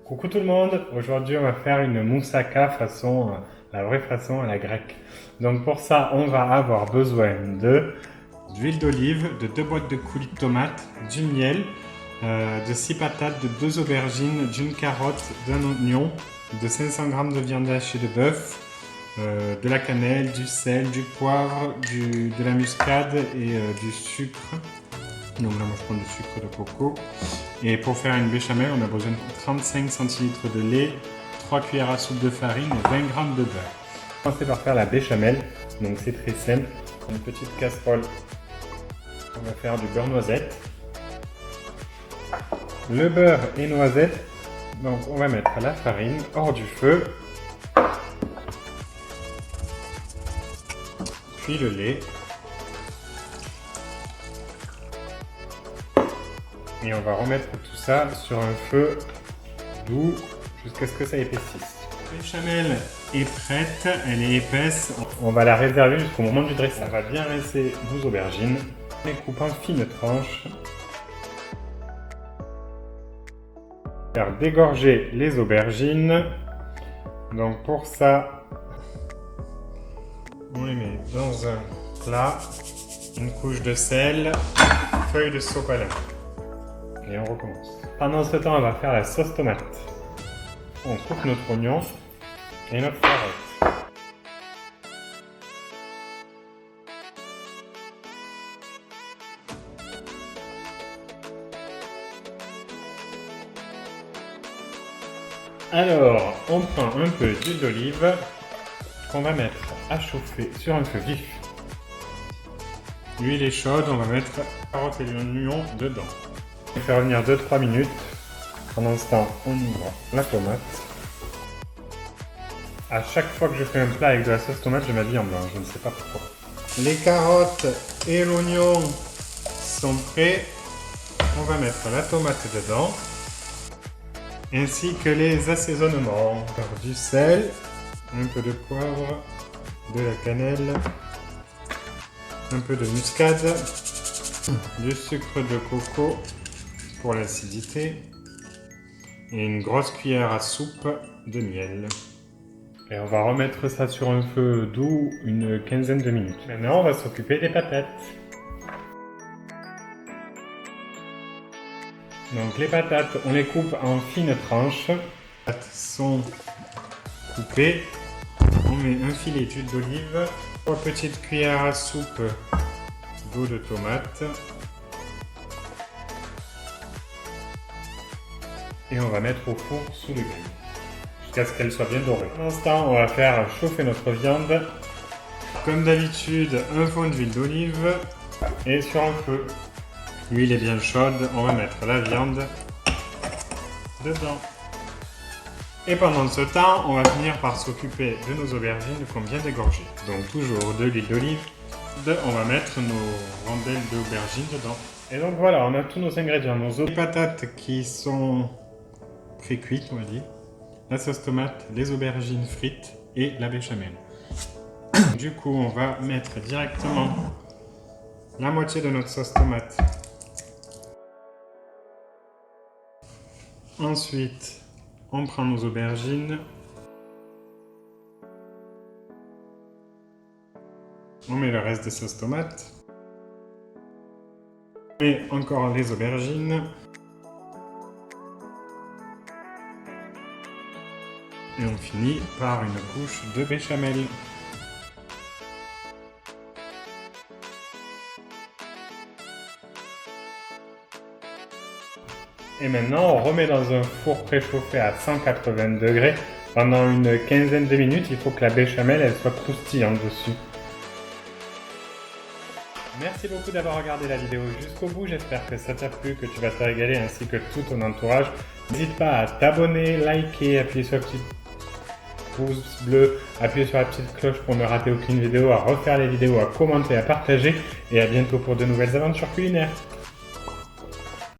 Coucou tout le monde, aujourd'hui on va faire une moussaka façon, la vraie façon à la grecque. Donc pour ça on va avoir besoin d'huile d'olive, de 2 boîtes de coulis de tomates, du miel, de 6 patates, de 2 aubergines, d'une carotte, d'un oignon, de 500 g de viande hachée de bœuf, de la cannelle, du sel, du poivre, de la muscade et du sucre. Donc là, moi, je prends du sucre de coco. Et pour faire une béchamel, on a besoin de 35 centilitres de lait, 3 cuillères à soupe de farine et 20 g de beurre. On va commencer par faire la béchamel. Donc c'est très simple. Une petite casserole. On va faire du beurre noisette. Le beurre et noisette. Donc on va mettre la farine hors du feu. Puis le lait. Et on va remettre tout ça sur un feu doux jusqu'à ce que ça épaississe. La béchamel est prête, elle est épaisse. On va la réserver jusqu'au moment du dressage. On va bien rincer nos aubergines. On les coupe en fines tranches. Faire dégorger les aubergines. Donc pour ça, on les met dans un plat. Une couche de sel, feuille de sopalin. Et on recommence. Pendant ce temps, on va faire la sauce tomate. On coupe notre oignon et notre carotte. Alors, on prend un peu d'huile d'olive qu'on va mettre à chauffer sur un feu vif. L'huile est chaude, on va mettre la carotte et l'oignon dedans. On va faire revenir 2-3 minutes. Pendant ce temps, on ouvre la tomate. À chaque fois que je fais un plat avec de la sauce tomate, je m'habille en blanc, je ne sais pas pourquoi. Les carottes et l'oignon sont prêts. On va mettre la tomate dedans, ainsi que les assaisonnements. Du sel, un peu de poivre, de la cannelle, un peu de muscade, du sucre de coco pour l'acidité et une grosse cuillère à soupe de miel. Et on va remettre ça sur un feu doux une quinzaine de minutes. Maintenant, on va s'occuper des patates. Donc les patates, on les coupe en fines tranches. Les patates sont coupées. On met un filet d'huile d'olive, 3 petites cuillères à soupe d'eau de tomate. Et on va mettre au four sous le grill jusqu'à ce qu'elle soit bien dorée. Pendant ce temps, on va faire chauffer notre viande. Comme d'habitude, un fond d'huile d'olive et sur un feu. L'huile est bien chaude, on va mettre la viande dedans. Et pendant ce temps, on va finir par s'occuper de nos aubergines qu'on vient d'égorger. Donc toujours de l'huile d'olive. On va mettre nos rondelles d'aubergines dedans. Et donc voilà, on a tous nos ingrédients. Nos patates qui sont pré-cuites, on va dire. La sauce tomate, les aubergines frites et la béchamel. Du coup, on va mettre directement la moitié de notre sauce tomate. Ensuite, on prend nos aubergines. On met le reste de sauce tomate. Et encore les aubergines. Et on finit par une couche de béchamel. Et maintenant, on remet dans un four préchauffé à 180 degrés pendant une quinzaine de minutes. Il faut que la béchamel elle soit croustillante dessus. Merci beaucoup d'avoir regardé la vidéo jusqu'au bout. J'espère que ça t'a plu, que tu vas te régaler ainsi que tout ton entourage. N'hésite pas à t'abonner, liker, appuyer sur le petit pouce bleu, appuyer sur la petite cloche pour ne rater aucune vidéo, à refaire les vidéos, à commenter, à partager et à bientôt pour de nouvelles aventures culinaires.